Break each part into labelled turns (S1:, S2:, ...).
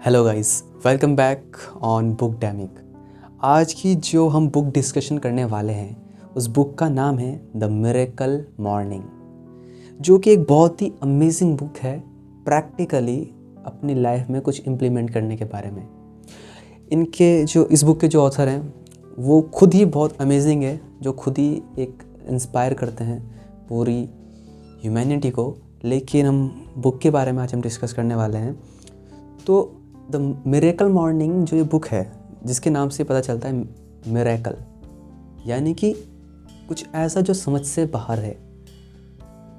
S1: Hello guys, welcome back on Bookdemic. आज की जो हम बुक डिस्कशन करने वाले हैं उस बुक का नाम है द मिरेकल मॉर्निंग, जो कि एक बहुत ही अमेजिंग बुक है प्रैक्टिकली अपनी लाइफ में कुछ इम्प्लीमेंट करने के बारे में। इस बुक के जो ऑथर हैं वो खुद ही बहुत अमेजिंग है, जो खुद ही एक इंस्पायर करते हैं पूरी ह्यूमैनिटी को। लेकिन हम बुक के बारे में आज हम डिस्कस करने वाले हैं। तो द मिरेकल मॉर्निंग जो ये बुक है, जिसके नाम से पता चलता है मिरेकल, यानी कि कुछ ऐसा जो समझ से बाहर है,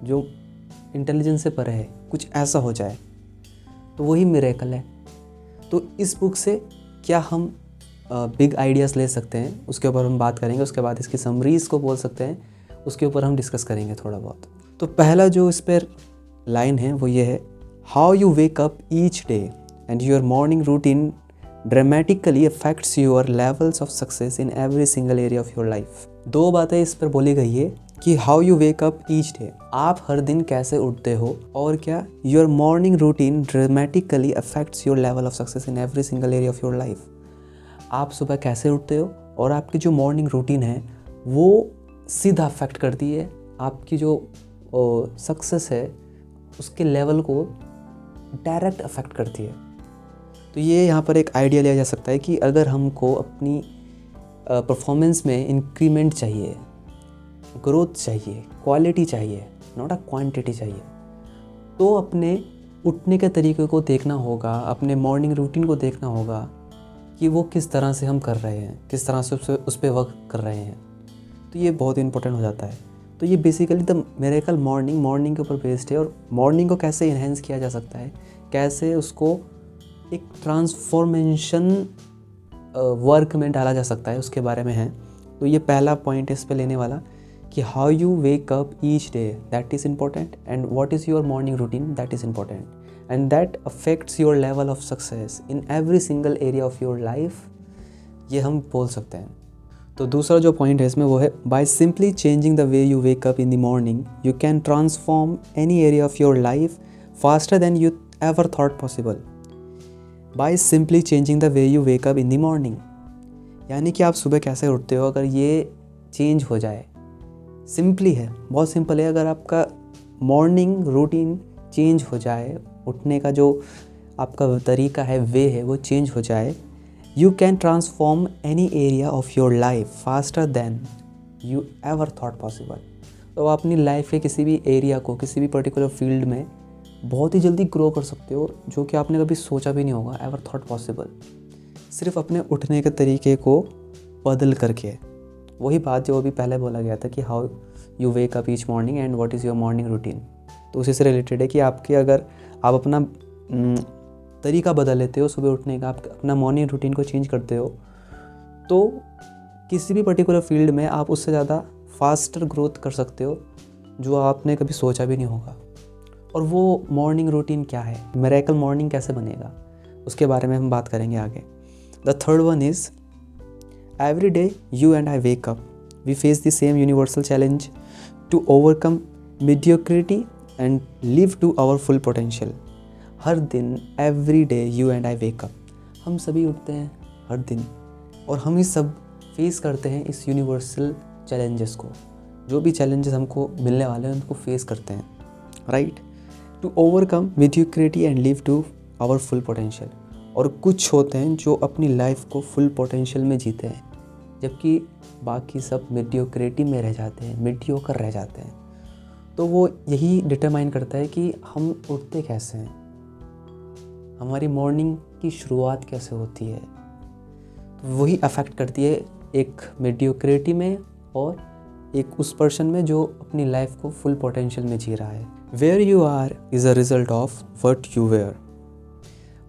S1: जो इंटेलिजेंस से परे है, कुछ ऐसा हो जाए तो वही मिरेकल है। तो इस बुक से क्या हम बिग आइडियाज़ ले सकते हैं, उसके ऊपर हम बात करेंगे। उसके बाद इसकी समरीज़ को बोल सकते हैं, उसके ऊपर हम डिस्कस करेंगे थोड़ा बहुत। तो पहला जो इस पर लाइन है वो ये है, how you wake up each day and your morning routine dramatically affects your levels of success in every single area of your life। दो बातें इस पर बोली गई है कि how you wake up each day, आप हर दिन कैसे उठते हो, और क्या your morning routine dramatically affects your level of success in every single area of your life। आप सुबह कैसे उठते हो और आपकी जो मॉर्निंग रूटीन है वो सीधा अफेक्ट करती है आपकी जो सक्सेस है उसके लेवल को डायरेक्ट अफेक्ट करती है। तो ये यहाँ पर एक आइडिया लिया जा सकता है कि अगर हमको अपनी परफॉर्मेंस में इंक्रीमेंट चाहिए, ग्रोथ चाहिए, क्वालिटी चाहिए, नॉट अ क्वांटिटी चाहिए, तो अपने उठने के तरीके को देखना होगा, अपने मॉर्निंग रूटीन को देखना होगा कि वो किस तरह से हम कर रहे हैं, किस तरह से उस पर वर्क कर रहे हैं। तो ये बहुत इंपॉर्टेंट हो जाता है। तो ये बेसिकली द मिरेकल मॉर्निंग के ऊपर बेस्ड है। और मॉर्निंग को कैसे इन्हेंस किया जा सकता है, कैसे उसको एक ट्रांसफॉर्मेशन वर्क में डाला जा सकता है, उसके बारे में है। तो ये पहला पॉइंट इस पे लेने वाला कि how you wake up each day, that is important, and what is your morning routine, that is important, and that affects your level of success in every single area of your life, ये हम बोल सकते हैं। तो दूसरा जो point है इसमें वो है, by simply changing the way you wake up in the morning you can transform any area of your life faster than you ever thought possible. By simply changing the way you wake up in the morning, यानी कि आप सुबह कैसे उठते हो, अगर ये change हो जाए, सिंपली है, बहुत सिंपल है। अगर आपका मॉर्निंग रूटीन चेंज हो जाए, उठने का जो आपका तरीका है, वे है, वो चेंज हो जाए, you can transform any area of your life faster than you ever thought possible. तो आप अपनी लाइफ के किसी भी एरिया को, किसी भी पर्टिकुलर फील्ड में बहुत ही जल्दी ग्रो कर सकते हो, जो कि आपने कभी सोचा भी नहीं होगा, एवर थॉट पॉसिबल, सिर्फ अपने उठने के तरीके को बदल करके। वही बात जो अभी पहले बोला गया था कि how you wake up each morning and what is your morning routine, तो उसी से रिलेटेड है कि आपके अगर आप अपना तरीका बदल लेते हो सुबह उठने का, आप अपना मॉर्निंग रूटीन को चेंज करते हो, तो किसी भी पर्टिकुलर फील्ड में आप उससे ज़्यादा फास्टर ग्रोथ कर सकते हो, जो आपने कभी सोचा भी नहीं होगा। और वो मॉर्निंग रूटीन क्या है, मिरेकल मॉर्निंग कैसे बनेगा, उसके बारे में हम बात करेंगे आगे। The third one is, every day you and I wake up we face the same universal challenge to overcome mediocrity and live to our full potential. हर दिन, every day you and I wake up, हम सभी उठते हैं हर दिन, और हम ही सब फेस करते हैं इस यूनिवर्सल चैलेंजेस को। जो भी चैलेंजेस हमको मिलने वाले हैं उनको फेस करते हैं, right, to overcome mediocrity and live to our full potential. और कुछ होते हैं जो अपनी लाइफ को फुल पोटेंशियल में जीते हैं, जबकि बाकी सब मीडियोक्रिटी में रह जाते हैं, मीडियोकर रह जाते हैं। तो वो यही डिटरमाइन करता है कि हम उठते कैसे हैं, हमारी मॉर्निंग की शुरुआत कैसे होती है। तो वही अफेक्ट करती है एक मीडियोक्रिटी में और एक उस पर्सन में जो अपनी लाइफ को फुल पोटेंशियल में जी रहा है। Where you are is a result of what you were,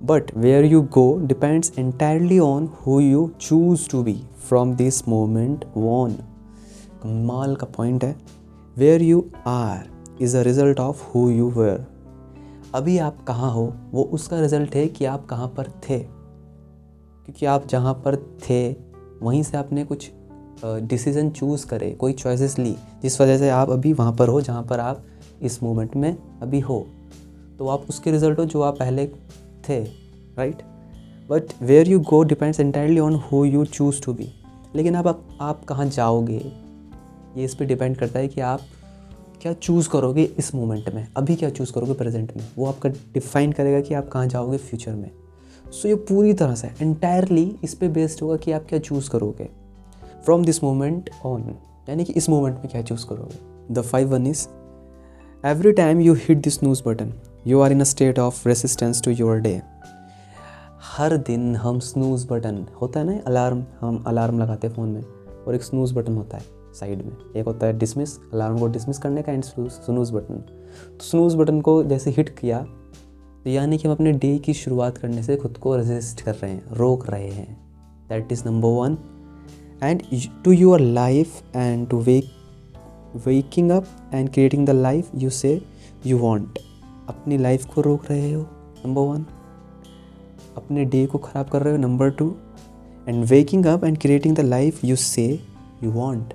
S1: but where you go depends entirely on who you choose to be from this moment on. कमाल का पॉइंट है। Where you are is a result of who you were, अभी आप कहाँ हो वो उसका result है कि आप कहाँ पर थे, क्योंकि आप जहाँ पर थे वहीं से आपने कुछ डिसीज़न चूज़ करे, कोई चॉइसेस ली, जिस वजह से आप अभी वहाँ पर हो जहाँ पर आप इस मोमेंट में अभी हो। तो आप उसके रिजल्ट हो जो आप पहले थे, right. But where you go depends entirely on who you choose to be. लेकिन अब आप कहाँ जाओगे ये इस पे डिपेंड करता है कि आप क्या चूज़ करोगे इस मोमेंट में, अभी क्या चूज़ करोगे प्रेजेंट में, वो आपका डिफाइन करेगा कि आप कहाँ जाओगे फ्यूचर में। सो ये पूरी तरह से एंटायरली इस पे बेस्ड होगा कि आप क्या चूज़ करोगे फ्रॉम दिस मोमेंट ऑन, यानी कि इस मोमेंट में क्या चूज़ करोगे। The 5 one is every time you hit this snooze button you are in a state of resistance to your day. हर दिन हम स्नूज बटन होता है ना, अलार्म, हम अलार्म लगाते हैं फ़ोन में और एक स्नूज बटन होता है साइड में, एक होता है डिसमिस, अलार्म को डिसमिस करने का, एंड स्नूज बटन। तो स्नूज बटन को जैसे हिट किया तो यानी कि हम अपने डे की शुरुआत करने से खुद को रेजिस्ट कर रहे हैं, रोक रहे हैं। That is number 1। And to your life and to waking up and creating the life you say you want. अपनी लाइफ को रोक रहे हो, नंबर 1। अपने डे को ख़राब कर रहे हो, number 2। And waking up and creating the life you say you want.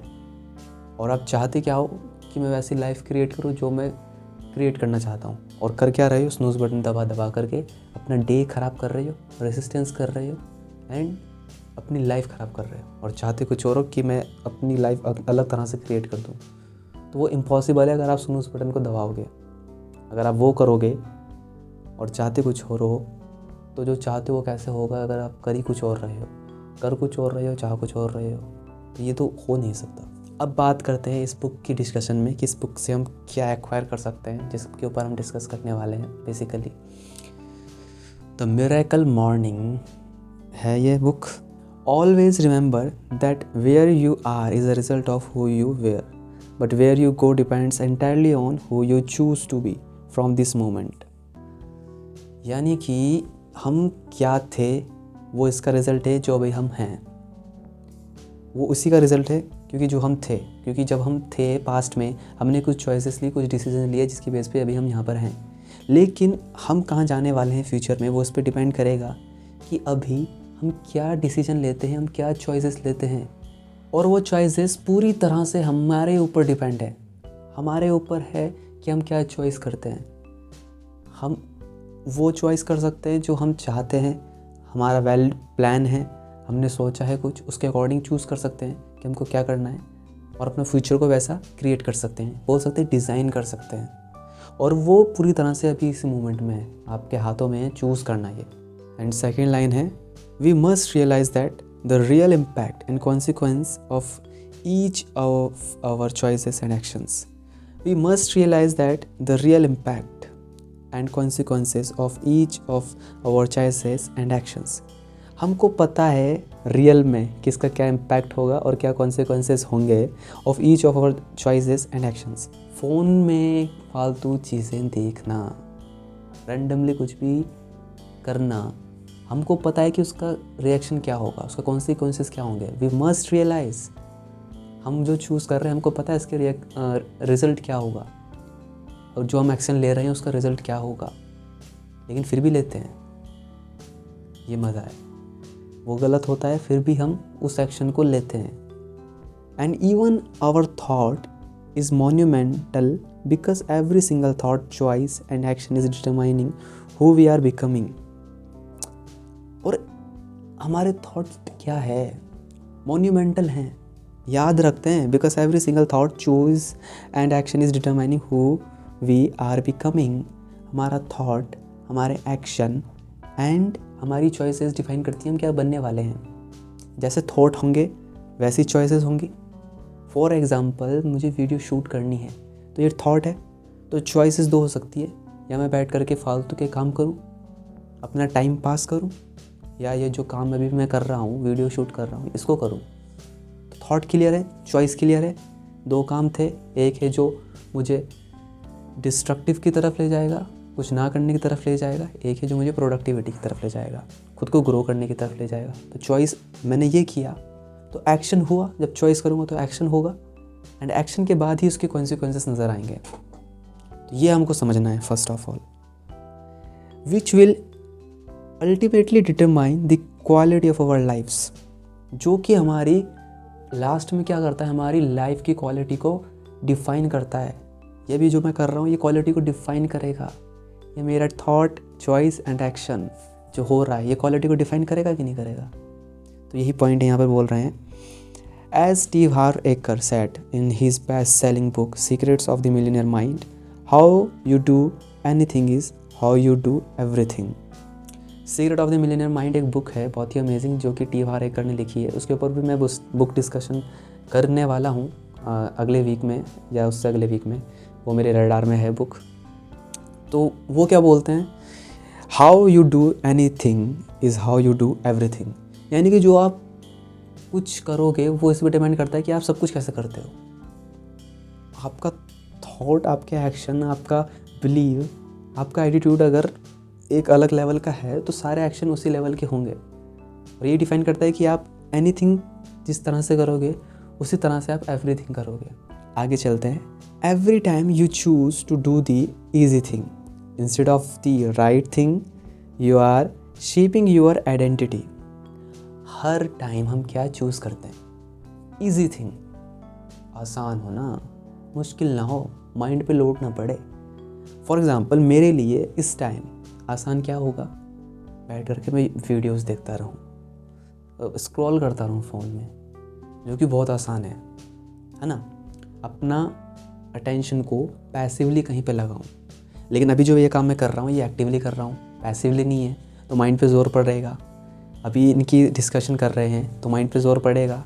S1: और आप चाहते क्या हो कि मैं वैसी लाइफ क्रिएट करूँ जो मैं क्रिएट करना चाहता हूँ, और कर क्या रहे हो, स्नूज बटन दबा दबा करके अपना डे ख़राब कर रहे हो, रेसिस्टेंस कर रहे हो एंड अपनी लाइफ ख़राब कर रहे हो। और चाहते कुछ और हो कि मैं अपनी लाइफ अलग तरह से क्रिएट कर दूँ, तो वो इम्पॉसिबल है अगर आप स्नूज बटन को दबाओगे। अगर आप वो करोगे और चाहते कुछ और हो, तो जो चाहते हो कैसे होगा अगर आप कर कुछ और रहे हो, चाह कुछ और रहे हो, तो ये तो हो नहीं सकता। अब बात करते हैं इस बुक की डिस्कशन में कि इस बुक से हम क्या एक्वायर कर सकते हैं, जिसके ऊपर हम डिस्कस करने वाले हैं। बेसिकली द मिरेकल मॉर्निंग है ये book. Always remember that where you are is a result of who you were, but where you go depends entirely on who you choose to be from this moment. यानी कि हम क्या थे वो इसका result है, जो अभी हम हैं वो उसी का रिज़ल्ट है, क्योंकि जो हम थे, क्योंकि जब हम थे पास्ट में हमने कुछ चॉइसेस ली, कुछ डिसीजन लिए, जिसकी बेस पे अभी हम यहाँ पर हैं। लेकिन हम कहाँ जाने वाले हैं फ्यूचर में, वो इस पर डिपेंड करेगा कि अभी हम क्या डिसीजन लेते हैं, हम क्या चॉइसेस लेते हैं। और वो चॉइसेस पूरी तरह से हमारे ऊपर डिपेंड है, हमारे ऊपर है कि हम क्या चॉइस करते हैं। हम वो चॉइस कर सकते हैं जो हम चाहते हैं, हमारा वेल प्लान है, हमने सोचा है कुछ, उसके अकॉर्डिंग चूज़ कर सकते हैं कि हमको क्या करना है, और अपने फ्यूचर को वैसा क्रिएट कर सकते हैं, बोल सकते हैं डिज़ाइन कर सकते हैं। और वो पूरी तरह से अभी इस मोमेंट में है, आपके हाथों में है चूज़ करना ये। एंड सेकेंड लाइन है, we must realise that the real impact and consequence of each of our choices and actions. We must realise that the real impact and consequences of each of our choices and actions. हमको पता है real में किसका क्या impact होगा और क्या consequences होंगे of each of our choices and actions. Phone में फालतू चीज़ें देखना, रैंडमली कुछ भी करना, हमको पता है कि उसका रिएक्शन क्या होगा, उसका कॉन्सिक्वेंसेस क्या होंगे। वी मस्ट रियलाइज़, हम जो चूज़ कर रहे हैं हमको पता है इसके रिज़ल्ट क्या होगा, और जो हम एक्शन ले रहे हैं उसका रिज़ल्ट क्या होगा, लेकिन फिर भी लेते हैं। ये मज़ा है, वो गलत होता है फिर भी हम उस एक्शन को लेते हैं। And even our thought is monumental because every single thought, choice and action is determining who we are becoming. और हमारे थॉट क्या है, मोन्यूमेंटल हैं, याद रखते हैं, because every single thought, choice and action is determining who we are becoming. हमारा thought, हमारे एक्शन एंड हमारी चॉइसेस डिफाइन करती हैं हम क्या बनने वाले हैं। जैसे थॉट होंगे वैसी चॉइसेस होंगी। फॉर एग्ज़ाम्पल, मुझे वीडियो शूट करनी है तो ये थॉट है, तो चॉइसेस दो हो सकती है, या मैं बैठ करके फालतू के काम करूं, अपना टाइम पास करूं, या ये जो काम अभी मैं कर रहा हूं, वीडियो शूट कर रहा हूं, इसको करूं। तो थॉट क्लियर है, चॉइस क्लियर है। दो काम थे, एक है जो मुझे डिस्ट्रक्टिव की तरफ ले जाएगा, कुछ ना करने की तरफ ले जाएगा, एक है जो मुझे प्रोडक्टिविटी की तरफ ले जाएगा, खुद को ग्रो करने की तरफ ले जाएगा। तो चॉइस मैंने ये किया तो एक्शन हुआ, जब चॉइस करूँगा तो एक्शन होगा, एंड एक्शन के बाद ही उसके कॉन्सिक्वेंसेस नज़र आएंगे। तो ये हमको समझना है first of all, which will ultimately determine the quality of our lifes, जो कि हमारी लास्ट में क्या करता है, हमारी लाइफ की क्वालिटी को डिफ़ाइन करता है। ये भी जो मैं कर रहा हूँ ये क्वालिटी को डिफ़ाइन करेगा। ये मेरा थॉट, चॉइस एंड एक्शन जो हो रहा है ये क्वालिटी को डिफाइन करेगा कि नहीं करेगा? तो यही पॉइंट यहाँ पर बोल रहे हैं। As Steve Harv Eker said in his best selling book secrets of the millionaire mind, how you do anything is how you do everything. Secret of the millionaire mind एक बुक है बहुत ही अमेजिंग जो कि टी हारएकर ने लिखी है। उसके ऊपर भी मैं बुक डिस्कशन करने वाला हूँ अगले वीक में या उससे अगले वीक में। वो मेरे रडार में है बुक। तो वो क्या बोलते हैं, how you do any thing is how you do every thing. यानी कि जो आप कुछ करोगे वो इस पर डिपेंड करता है कि आप सब कुछ कैसे करते हो। आपका थॉट, आपके एक्शन, आपका बिलीव, आपका एटीट्यूड अगर एक अलग लेवल का है तो सारे एक्शन उसी लेवल के होंगे। और ये डिफाइन करता है कि आप एनीथिंग जिस तरह से करोगे उसी तरह से आप एवरीथिंग करोगे। आगे चलते हैं। Every time you choose to do the easy thing instead of the right thing you are shaping your identity. हर टाइम हम क्या चूज़ करते हैं? ईजी थिंग, आसान हो ना, मुश्किल ना हो, माइंड पे लोड ना पड़े। फॉर एग्ज़ाम्पल मेरे लिए इस टाइम आसान क्या होगा? बैठ करके मैं वीडियोस देखता रहूँ, स्क्रॉल करता रहूँ फ़ोन में, जो कि बहुत आसान है ना। अपना अटेंशन को पैसिवली कहीं पे लगाऊँ। लेकिन अभी जो ये काम मैं कर रहा हूँ ये एक्टिवली कर रहा हूँ, पैसिवली नहीं है, तो माइंड पे ज़ोर पड़ेगा। अभी इनकी डिस्कशन कर रहे हैं तो माइंड पे ज़ोर पड़ेगा,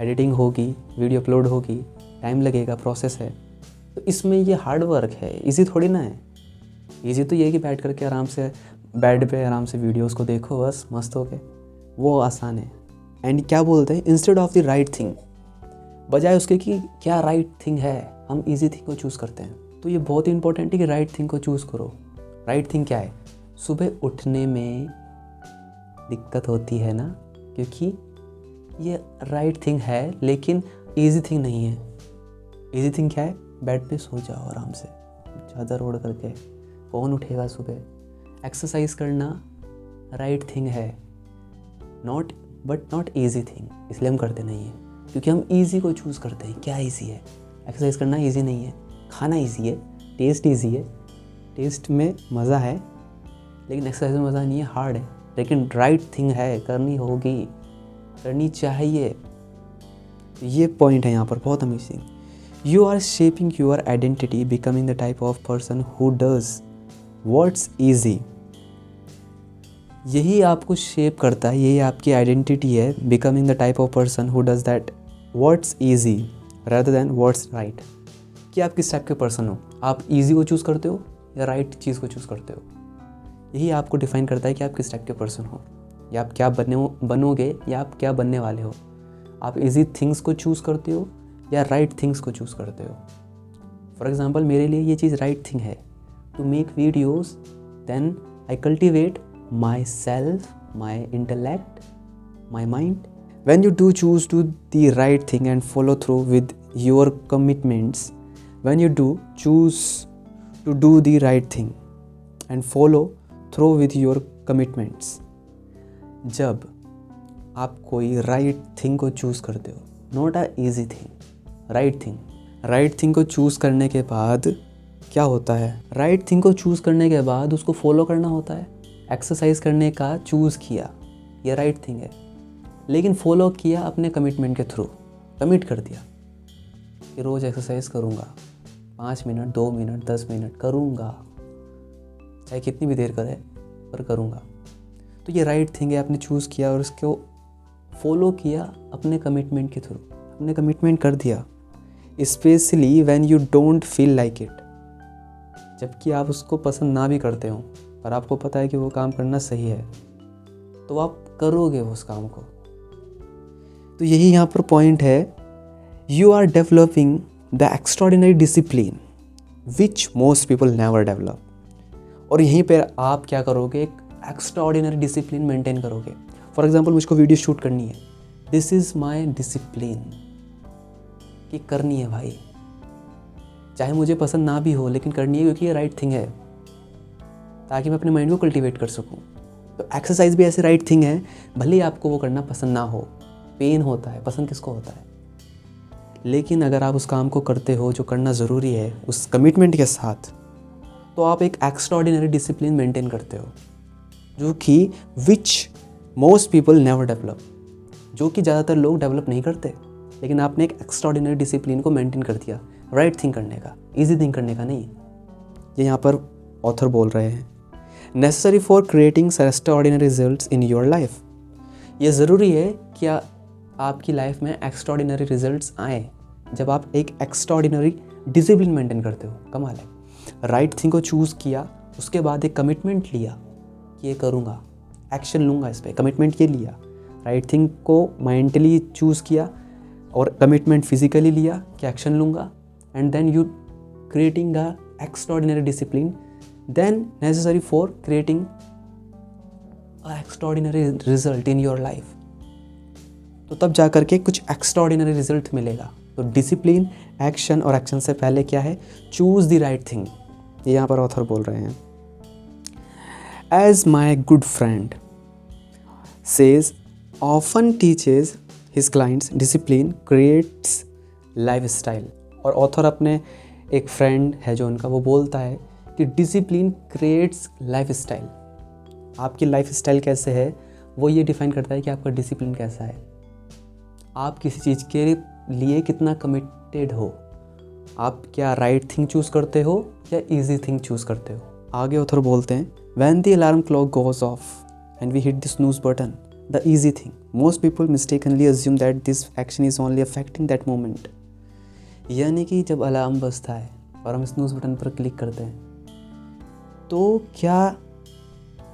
S1: एडिटिंग होगी, वीडियो अपलोड होगी, टाइम लगेगा, प्रोसेस है। तो इसमें ये हार्ड वर्क है, इजी थोड़ी ना है। इजी तो ये है कि बैठ करके आराम से बेड पे आराम से वीडियोस को देखो बस मस्त हो के, वो आसान है। एंड क्या बोलते हैं, instead of the right thing, बजाय उसके कि क्या राइट थिंग है, हम इजी थिंग को चूज़ करते हैं। तो ये बहुत ही इंपॉर्टेंट है कि राइट थिंग को चूज़ करो। राइट थिंग क्या है? सुबह उठने में दिक्कत होती है ना, क्योंकि ये राइट थिंग है लेकिन इजी थिंग नहीं है। इजी थिंग क्या है? बेड पे सो जाओ आराम से, चादर ओढ़ करके, कौन उठेगा सुबह। एक्सरसाइज करना राइट थिंग है, नॉट ईजी थिंग। इसलिए हम करते नहीं हैं क्योंकि हम ईजी को चूज़ करते हैं। क्या ईजी है? एक्सरसाइज करना ईजी नहीं है, खाना ईजी है, टेस्ट ईजी है, टेस्ट में मज़ा है, लेकिन एक्सरसाइज में मज़ा नहीं है, हार्ड है। लेकिन राइट थिंग है, करनी होगी, करनी चाहिए। ये पॉइंट है यहाँ पर बहुत amazing. You are shaping your identity, becoming the type of person who does what's easy. यही आपको शेप करता है, यही आपकी आइडेंटिटी है। Becoming the type of person who does that what's easy rather than what's right. कि आप किस टाइप के पर्सन हो, आप ईजी को चूज़ करते हो या राइट चीज़ को चूज़ करते हो। यही आपको डिफाइन करता है कि आप किस टाइप के पर्सन हो, या आप क्या बनोगे या आप क्या बनने वाले हो। आप ईजी थिंग्स को चूज़ करते हो या राइट थिंग्स को चूज़ करते हो। फॉर एग्ज़ाम्पल मेरे लिए ये चीज़ राइट थिंग है, to make videos, then I cultivate myself, my intellect, my mind. When you do choose to the right thing and follow through with your commitments, when you do choose to do the right thing and follow through with your commitments, जब आप कोई right thing को choose करते हो, not a easy thing, right thing को choose करने के बाद क्या होता है? right thing को choose करने के बाद उसको follow करना होता है। एक्सरसाइज करने का choose किया, ये right thing है, लेकिन फॉलो किया अपने कमिटमेंट के थ्रू। कमिट कर दिया कि रोज़ एक्सरसाइज करूँगा, 5 मिनट, 2 मिनट, 10 मिनट करूँगा, चाहे कितनी भी देर करे पर करूँगा। तो ये राइट थिंग है, आपने चूज़ किया और उसको फॉलो किया अपने कमिटमेंट के थ्रू। आपने कमिटमेंट कर दिया, specially when you don't feel like it, जबकि आप उसको पसंद ना भी करते हो पर आपको पता है कि वो काम करना सही है, तो आप करोगे उस काम को। तो यही यहाँ पर पॉइंट है, you are developing the extraordinary discipline which most people never develop. और यहीं पर आप क्या करोगे? एक एक्स्ट्रॉर्डिनरी डिसिप्लिन मेंटेन करोगे। फॉर एग्जांपल मुझको वीडियो शूट करनी है, दिस इज़ माय डिसिप्लिन कि करनी है भाई, चाहे मुझे पसंद ना भी हो लेकिन करनी है क्योंकि ये राइट थिंग है, ताकि मैं अपने माइंड को कल्टीवेट कर सकूँ। तो एक्सरसाइज भी ऐसे राइट थिंग है, भले ही आपको वो करना पसंद ना हो, पेन होता है, पसंद किसको होता है, लेकिन अगर आप उस काम को करते हो जो करना ज़रूरी है उस कमिटमेंट के साथ, तो आप एक एक्स्ट्राऑर्डिनरी डिसिप्लिन मेंटेन करते हो। जो कि विच मोस्ट पीपल नेवर डेवलप, जो कि ज़्यादातर लोग डेवलप नहीं करते, लेकिन आपने एक एक्स्ट्राऑर्डिनरी डिसिप्लिन को मेंटेन कर दिया, राइट थिंक करने का, इजी थिंक करने का नहीं। ये यहाँ पर ऑथर बोल रहे हैं, necessary for creating extraordinary results in your life. ये ज़रूरी है कि आपकी लाइफ में एक्स्ट्राऑर्डिनरी रिजल्ट्स आए जब आप एक एक्स्ट्राऑर्डिनरी डिसिप्लिन मेंटेन करते हो। कमाल है। राइट थिंग को चूज़ किया, उसके बाद एक कमिटमेंट लिया कि ये करूँगा, एक्शन लूँगा इस पर, कमिटमेंट ये लिया। राइट थिंग को मेंटली चूज़ किया और कमिटमेंट फिजिकली लिया कि एक्शन लूँगा, and then you creating a extraordinary discipline, then necessary for creating a extraordinary result in your life. तो तब जा कर के कुछ एक्स्ट्राऑर्डिनरी रिजल्ट मिलेगा। तो डिसिप्लिन, एक्शन, और एक्शन से पहले क्या है, चूज़ द राइट थिंग। ये यहाँ पर ऑथर बोल रहे हैं, as my good friend says often teaches his clients discipline creates lifestyle. और ऑथर अपने एक फ्रेंड है जो उनका, वो बोलता है कि डिसिप्लिन क्रिएट्स लाइफ स्टाइल। आपकी लाइफ स्टाइल कैसे है वो ये डिफाइन करता है कि आपका डिसिप्लिन कैसा है, आप किसी चीज़ के लिए कितना कमिटेड हो, आप क्या राइट थिंग चूज़ करते हो या इजी थिंग चूज़ करते हो। आगे ऑथर बोलते हैं, when the alarm clock goes off and we hit the snooze button, the easy thing, most people mistakenly assume that this action is only affecting that moment. यानी कि जब alarm बजता है और हम स्नूज बटन पर क्लिक करते हैं, तो क्या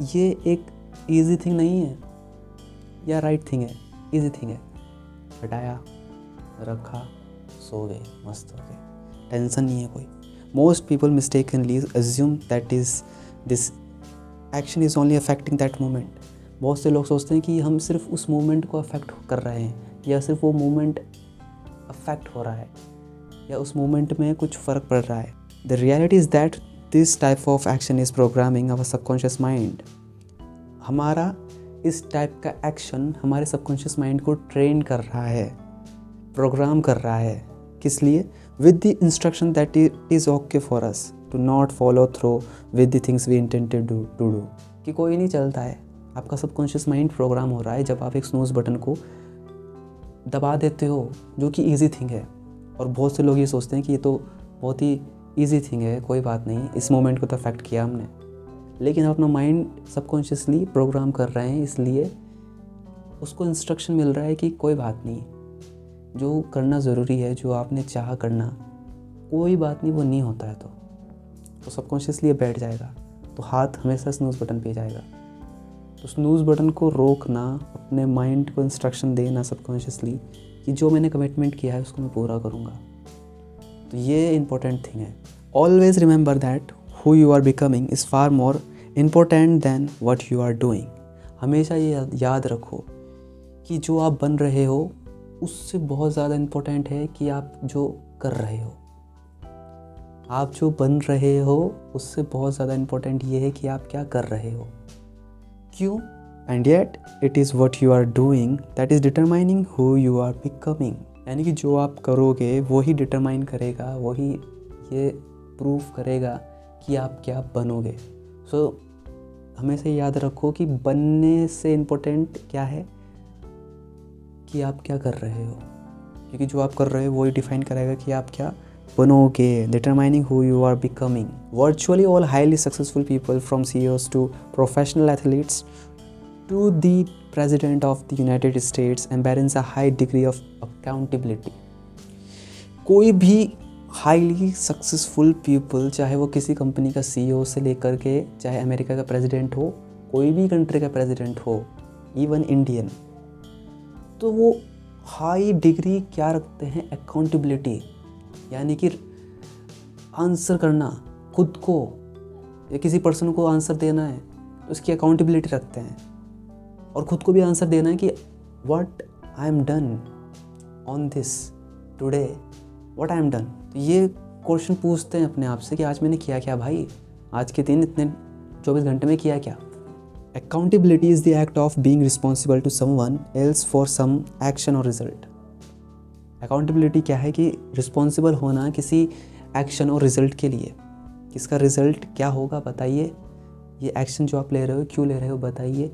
S1: ये एक इजी थिंग नहीं है या राइट थिंग है? इजी थिंग है। हटाया, रखा, सो गए, मस्त हो गए, टेंशन नहीं है कोई। Most people mistakenly assume that is this action is only affecting that moment. बहुत से लोग सोचते हैं कि हम सिर्फ उस मोमेंट को अफेक्ट कर रहे हैं, या सिर्फ वो मोमेंट अफेक्ट हो रहा है, या उस मोमेंट में कुछ फ़र्क पड़ रहा है। The reality is that this type of action is programming our subconscious mind. हमारा इस टाइप का एक्शन हमारे सबकॉन्शियस माइंड को ट्रेन कर रहा है, प्रोग्राम कर रहा है। किस लिए? With the instruction that it is okay for us to not follow through with the things we intended to do. कि कोई नहीं चलता है, आपका सबकॉन्शियस माइंड प्रोग्राम हो रहा है जब आप एक स्नूज बटन को दबा देते हो, जो कि ईजी थिंग है। और बहुत से लोग ये सोचते हैं कि ये तो बहुत ही ईजी थिंग है, कोई बात नहीं, इस मोमेंट को तो अफेक्ट किया हमने, लेकिन अपना माइंड सबकॉन्शियसली प्रोग्राम कर रहे हैं, इसलिए उसको इंस्ट्रक्शन मिल रहा है कि कोई बात नहीं, जो करना ज़रूरी है, जो आपने चाहा करना, कोई बात नहीं, वो नहीं होता है तो सबकॉन्शियसली बैठ जाएगा, तो हाथ हमेशा स्नूज़ बटन पे जाएगा। तो स्नूज़ बटन को रोकना, अपने माइंड को इंस्ट्रक्शन देना सबकॉन्शियसली कि जो मैंने कमिटमेंट किया है उसको मैं पूरा करूँगा, तो ये इम्पोर्टेंट थिंग है। Always remember that who you are becoming is far more important than what you are doing। हमेशा ये याद रखो कि जो आप बन रहे हो उससे बहुत ज़्यादा इम्पोर्टेंट है कि आप जो कर रहे हो। आप जो बन रहे हो उससे बहुत ज़्यादा इम्पोर्टेंट ये है कि आप क्या कर रहे हो। क्यों? And yet it is what you are doing that is determining who you are becoming। यानी कि जो आप करोगे वही डिटरमाइन करेगा, वही ये प्रूव करेगा कि आप क्या बनोगे। सो हमेशा याद रखो कि बनने से इम्पोर्टेंट क्या है कि आप क्या कर रहे हो, क्योंकि जो आप कर रहे हो वही डिफाइन करेगा कि आप क्या बनोगे। Determining who you are becoming. Virtually all highly successful people from CEOs to professional athletes to the president of the United States embrace a high degree of accountability. कोई भी हाईली सक्सेसफुल पीपल, चाहे वो किसी company का CEO से लेकर के, चाहे अमेरिका का प्रेसिडेंट हो, कोई भी कंट्री का प्रेसिडेंट हो, इवन इंडियन, तो वो हाई डिग्री क्या रखते हैं? अकाउंटेबिलिटी, यानी कि आंसर करना खुद को, या किसी पर्सन को आंसर देना है तो उसकी अकाउंटेबिलिटी रखते हैं, और ख़ुद को भी आंसर देना है कि what I am done on this today, what I am done. तो ये क्वेश्चन पूछते हैं अपने आप से कि आज मैंने किया क्या भाई, आज के दिन इतने 24 घंटे में किया क्या। Accountability is the act of being responsible to someone else for some action or result. Accountability क्या है कि रिस्पॉन्सिबल होना किसी एक्शन और रिजल्ट के लिए। किसका रिजल्ट क्या होगा बताइए? ये एक्शन जो आप ले रहे हो क्यों ले रहे हो बताइए।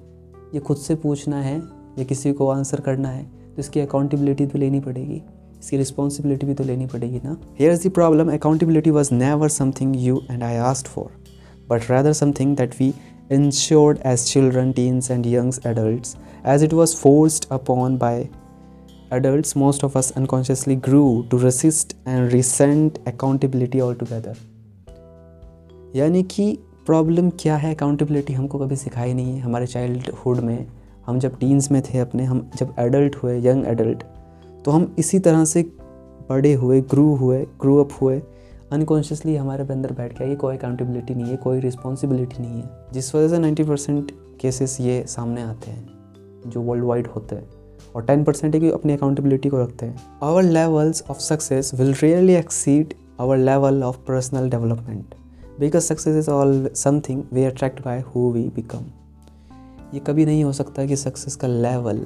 S1: ये खुद से पूछना है या किसी को आंसर करना है तो इसकी अकाउंटेबिलिटी तो लेनी पड़ेगी, इसकी रिस्पॉन्सिबिलिटी भी तो लेनी पड़ेगी ना। Here is the problem, accountability was never something you and I asked for, but rather something that we ensured as children, teens and young adults. As it was forced upon by adults, most of us unconsciously grew to resist and resent accountability altogether. यानी कि problem क्या है, accountability हमको कभी सिखाई नहीं है हमारे चाइल्डहुड में। हम जब टीन्स में थे अपने, हम जब एडल्ट हुए, यंग एडल्ट, तो हम इसी तरह से बड़े हुए, ग्रू अप हुए। अनकॉन्शियसली हमारे अंदर बैठ गया कि कोई अकाउंटेबिलिटी नहीं है, कोई रिस्पॉन्सिबिलिटी नहीं है, जिस वजह से 90% केसेस ये सामने आते हैं जो वर्ल्ड वाइड होते हैं, और 10% है कि अपनी अकाउंटेबिलिटी को रखते हैं। Our levels of success will really exceed our level of personal development, because success is all something we attract by who we become. ये कभी नहीं हो सकता कि सक्सेस का लेवल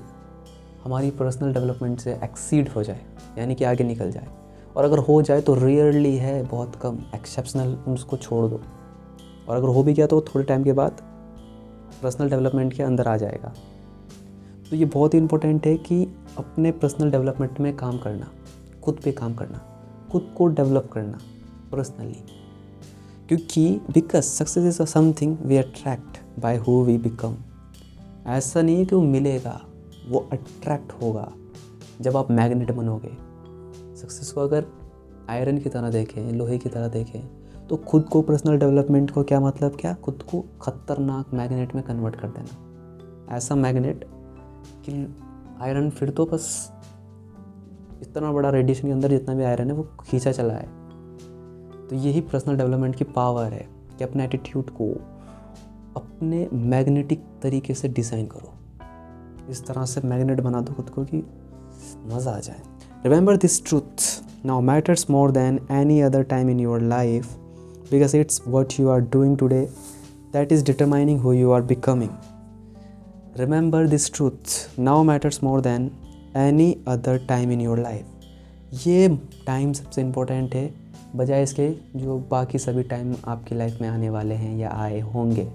S1: हमारी पर्सनल डेवलपमेंट से एक्सीड हो जाए, यानी कि आगे निकल जाए, और अगर हो जाए तो रियरली है, बहुत कम, एक्सेप्शनल, उसको छोड़ दो। और अगर हो भी गया तो थोड़े टाइम के बाद पर्सनल डेवलपमेंट के अंदर आ जाएगा। तो ये बहुत ही इंपॉर्टेंट है कि अपने पर्सनल डेवलपमेंट में काम करना, खुद पे काम करना, खुद को डेवलप करना पर्सनली, क्योंकि because success is something we attract by who we become. ऐसा नहीं है कि वो मिलेगा, वो अट्रैक्ट होगा जब आप मैग्नेट बनोगे। सक्सेस को अगर आयरन की तरह देखें, लोहे की तरह देखें, तो खुद को पर्सनल डेवलपमेंट को क्या मतलब, क्या खुद को खतरनाक मैग्नेट में कन्वर्ट कर देना। ऐसा मैग्नेट कि आयरन फिर तो बस इतना बड़ा रेडिएशन के अंदर जितना भी आयरन है वो खींचा चला है। तो यही पर्सनल डेवलपमेंट की पावर है कि अपने एटीट्यूड को अपने मैग्नेटिक तरीके से डिज़ाइन करो, इस तरह से मैग्नेट बना दो खुद को कि मज़ा आ जाए। Remember this truth now matters more than any other time in your life, because it's what you are doing today that is determining who you are becoming. Remember this truth now matters more than any other time in your life. ये time सबसे important है बजाय इसके जो बाकी सभी time आपकी life में आने वाले हैं या आए होंगे।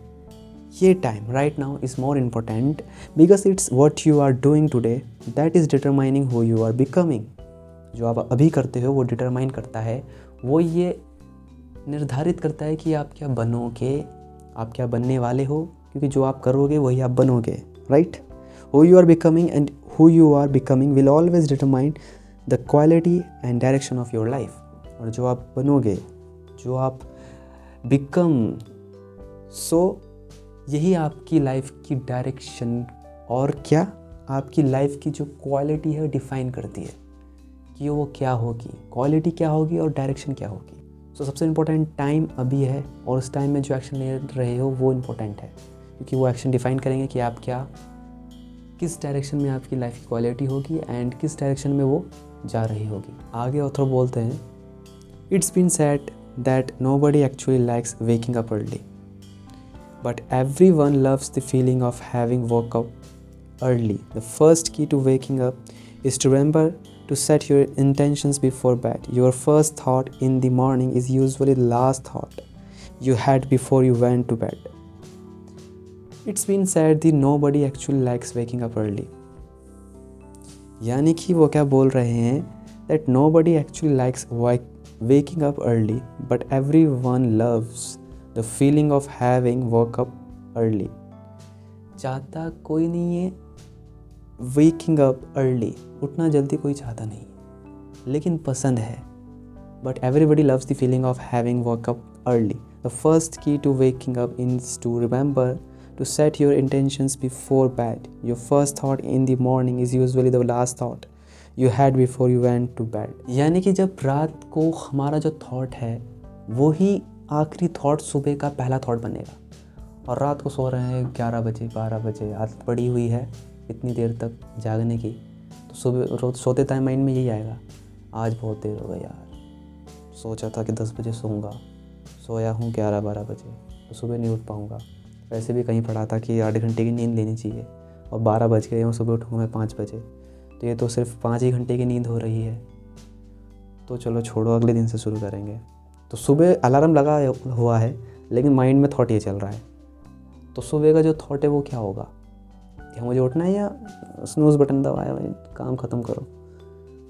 S1: ये time right now is more important because it's what you are doing today that is determining who you are becoming. जो आप अभी करते हो वो डिटरमाइन करता है, वो ये निर्धारित करता है कि आप क्या बनोगे, आप क्या बनने वाले हो, क्योंकि जो आप करोगे वही आप बनोगे, right. Who you are becoming and who you are becoming will always determine the quality and direction of your life. और जो आप बनोगे, जो आप बिकम, सो यही आपकी लाइफ की डायरेक्शन और क्या आपकी लाइफ की जो क्वालिटी है डिफाइन करती है कि वो क्या होगी, क्वालिटी क्या होगी और डायरेक्शन क्या होगी। सो सबसे इम्पोर्टेंट टाइम अभी है, और उस टाइम में जो एक्शन ले रहे हो वो इम्पोर्टेंट है, क्योंकि वो एक्शन डिफाइन करेंगे कि आप क्या, किस डायरेक्शन में आपकी लाइफ की क्वालिटी होगी एंड किस डायरेक्शन में वो जा रही होगी। आगे ऑथर बोलते हैं, it's been said that nobody actually likes waking up early, but everyone loves the feeling of having woke up early. The first key to waking up is to remember to set your intentions before bed. Your first thought in the morning is usually the last thought you had before you went to bed. It's been said that nobody actually likes waking up early. यानी कि वो क्या बोल रहे हैं, that nobody actually likes waking up early, but everyone loves the feeling of having woke up early. चाहता कोई नहीं है waking up early, उठना जल्दी कोई चाहता नहीं, लेकिन पसंद है। But everybody loves the feeling of having woke up early. The first key to waking up is to remember to set your intentions before bed. Your first thought in the morning is usually the last thought you had before you went to bed. यानी कि जब रात को हमारा जो thought है वही आखिरी थॉट सुबह का पहला थॉट बनेगा। और रात को सो रहे हैं 11 बजे 12 बजे, आदत पड़ी हुई है इतनी देर तक जागने की, तो सुबह रोज सोते टाइम माइंड में यही आएगा, आज बहुत देर हो गई यार, सोचा था कि 10 बजे सोऊंगा, सोया हूँ 11-12 बजे, तो सुबह नहीं उठ पाऊँगा। वैसे भी कहीं पढ़ा था कि 8 घंटे की नींद लेनी चाहिए, और 12 बज गए और सुबह उठूँगा मैं 5 बजे, तो ये तो सिर्फ 5 ही घंटे की नींद हो रही है। तो चलो छोड़ो, अगले दिन से शुरू करेंगे। तो सुबह अलार्म लगा हुआ है, लेकिन माइंड में थॉट ये चल रहा है तो सुबह का जो थॉट है वो क्या होगा कि मुझे उठना है या स्नूज़ बटन दबाया भाई काम ख़त्म करो।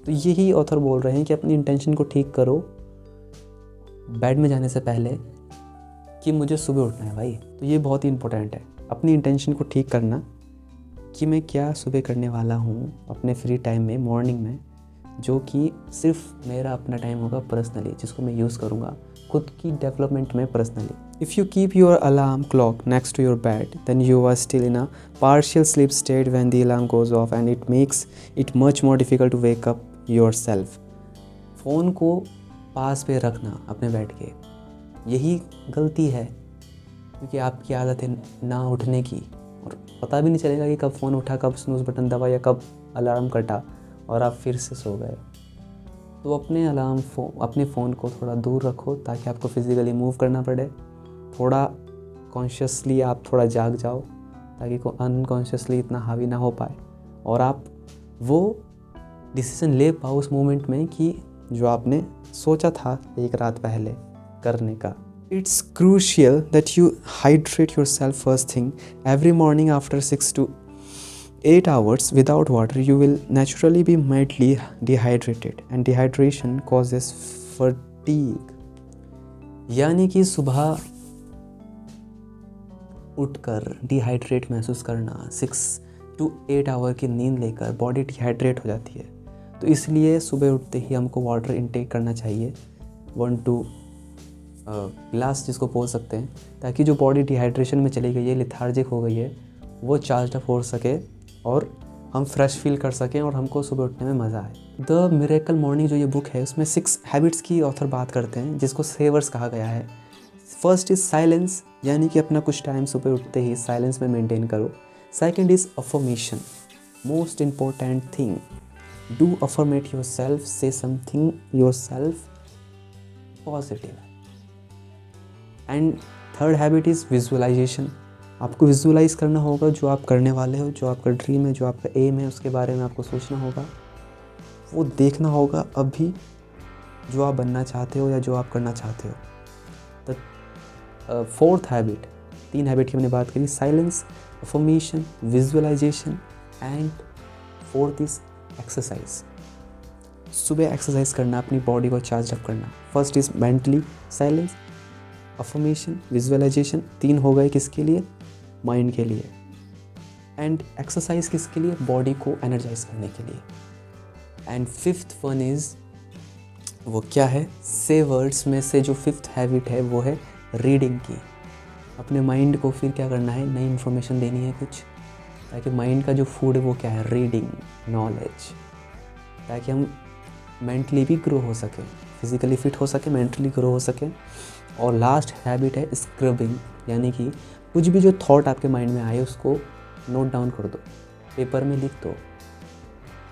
S1: तो यही ऑथर बोल रहे हैं कि अपनी इंटेंशन को ठीक करो बेड में जाने से पहले कि मुझे सुबह उठना है भाई। तो ये बहुत ही इंपॉर्टेंट है, अपनी इंटेंशन को ठीक करना कि मैं क्या सुबह करने वाला हूँ अपने फ्री टाइम में, मॉर्निंग में, जो कि सिर्फ मेरा अपना टाइम होगा पर्सनली, जिसको मैं यूज़ करूँगा खुद की डेवलपमेंट में personally. If you keep your alarm clock next to your bed then you are still in a partial sleep state when the alarm goes off and it makes it much more difficult to wake up yourself. Phone को पास पे रखना अपने bed के, यही गलती है, क्योंकि आपकी आदत है ना उठने की और पता भी नहीं चलेगा कि कब फ़ोन उठा, कब स्नूज़ बटन दबा या कब अलार्म कटा और आप फिर से सो गए। तो अपने फ़ोन को थोड़ा दूर रखो ताकि आपको फिज़िकली मूव करना पड़े, थोड़ा कॉन्शियसली आप थोड़ा जाग जाओ ताकि को अनकॉन्शियसली इतना हावी ना हो पाए और आप वो डिसीज़न ले पाओ उस मोमेंट में कि जो आपने सोचा था एक रात पहले करने का। It's crucial that you hydrate yourself first thing every morning. After 6 to 8 hours without water, you will naturally be mildly dehydrated, and dehydration causes fatigue. यानी कि सुबह उठकर डिहाइड्रेट महसूस करना, 6 to 8 आवर की नींद लेकर बॉडी डिहाइड्रेट हो जाती है। तो इसलिए सुबह उठते ही हमको वाटर इनटेक करना चाहिए, 1-2 ग्लास जिसको बोल सकते हैं, ताकि जो बॉडी डिहाइड्रेशन में चली गई है, लिथार्जिक हो गई है, वो चार्ज अप हो सके और हम फ्रेश फील कर सकें और हमको सुबह उठने में मज़ा आए। द मिरेकल मॉर्निंग जो ये बुक है उसमें 6 हैबिट्स की ऑथर बात करते हैं जिसको सेवर्स कहा गया है। फर्स्ट इज़ साइलेंस, यानी कि अपना कुछ टाइम सुबह उठते ही साइलेंस में मेंटेन करो। Second is affirmation, most important thing, do affirm your self, say something your self positive. And third habit is visualisation, आपको विजुअलाइज करना होगा जो आप करने वाले हो, जो आपका ड्रीम है, जो आपका एम है, उसके बारे में आपको सोचना होगा, वो देखना होगा अभी जो आप बनना चाहते हो या जो आप करना चाहते हो। द फोर्थ हैबिट, 3 हैबिट की हमने बात करी, silence, affirmation, visualisation and fourth is exercise. सुबह एक्सरसाइज करना, अपनी बॉडी को चार्ज अप करना। First is mentally silence, affirmation, visualisation, 3 हो गए किसके लिए, माइंड के लिए। एंड एक्सरसाइज किसके लिए, बॉडी को एनर्जाइज करने के लिए। एंड फिफ्थ वन इज़, वो क्या है, सेवर्ड्स में से जो फिफ्थ हैबिट है वो है रीडिंग की। अपने माइंड को फिर क्या करना है, नई इन्फॉर्मेशन देनी है कुछ, ताकि माइंड का जो फूड है वो क्या है, रीडिंग, नॉलेज, ताकि हम मेंटली भी ग्रो हो सके, फिज़िकली फिट हो सके, मेंटली ग्रो हो सके। और लास्ट हैबिट है स्क्रबिंग, यानी कि कुछ भी जो थॉट आपके माइंड में आए उसको नोट डाउन कर दो, पेपर में लिख दो।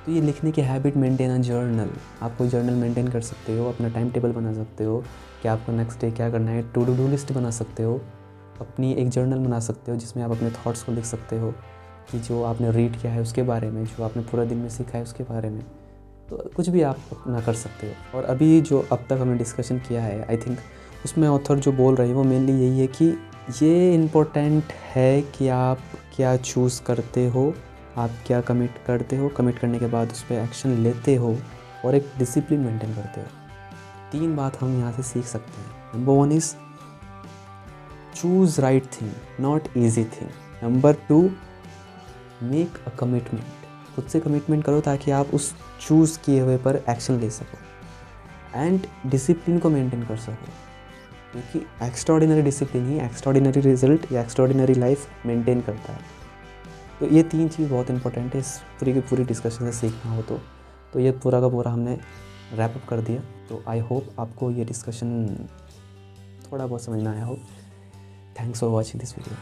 S1: तो ये लिखने की हैबिट मेंटेन अ जर्नल, आप कोई जर्नल मेंटेन कर सकते हो, अपना टाइम टेबल बना सकते हो कि आपको नेक्स्ट डे क्या करना है, टू डू लिस्ट बना सकते हो, अपनी एक जर्नल बना सकते हो जिसमें आप अपने थॉट्स को लिख सकते हो कि जो आपने रीड किया है उसके बारे में, जो आपने पूरा दिन में सीखा है उसके बारे में। तो कुछ भी आप अपना कर सकते हो। और अभी जो अब तक हमने डिस्कशन किया है, आई थिंक उसमें ऑथर जो बोल रहे हैं वो मेनली यही है कि ये इम्पोर्टेंट है कि आप क्या चूज़ करते हो, आप क्या कमिट करते हो, कमिट करने के बाद उस पर एक्शन लेते हो और एक डिसिप्लिन मेंटेन करते हो। 3 बात हम यहाँ से सीख सकते हैं। Number 1 is choose right thing, not easy thing. Number 2, make a commitment, खुद से कमिटमेंट करो ताकि आप उस चूज़ किए हुए पर एक्शन ले सको। एंड डिसिप्लिन को मेंटेन कर सको, क्योंकि एक्स्ट्राऑर्डिनरी डिसिप्लिन ही एक्स्ट्राऑर्डिनरी रिजल्ट या एक्स्ट्राऑर्डिनरी लाइफ मेंटेन करता है। तो ये 3 चीज़ बहुत इंपॉर्टेंट है इस पूरी की पूरी डिस्कशन से सीखना हो तो ये पूरा का पूरा हमने रैप अप कर दिया। तो आई होप आपको ये डिस्कशन थोड़ा बहुत समझ में आया हो। Thanks for watching this video.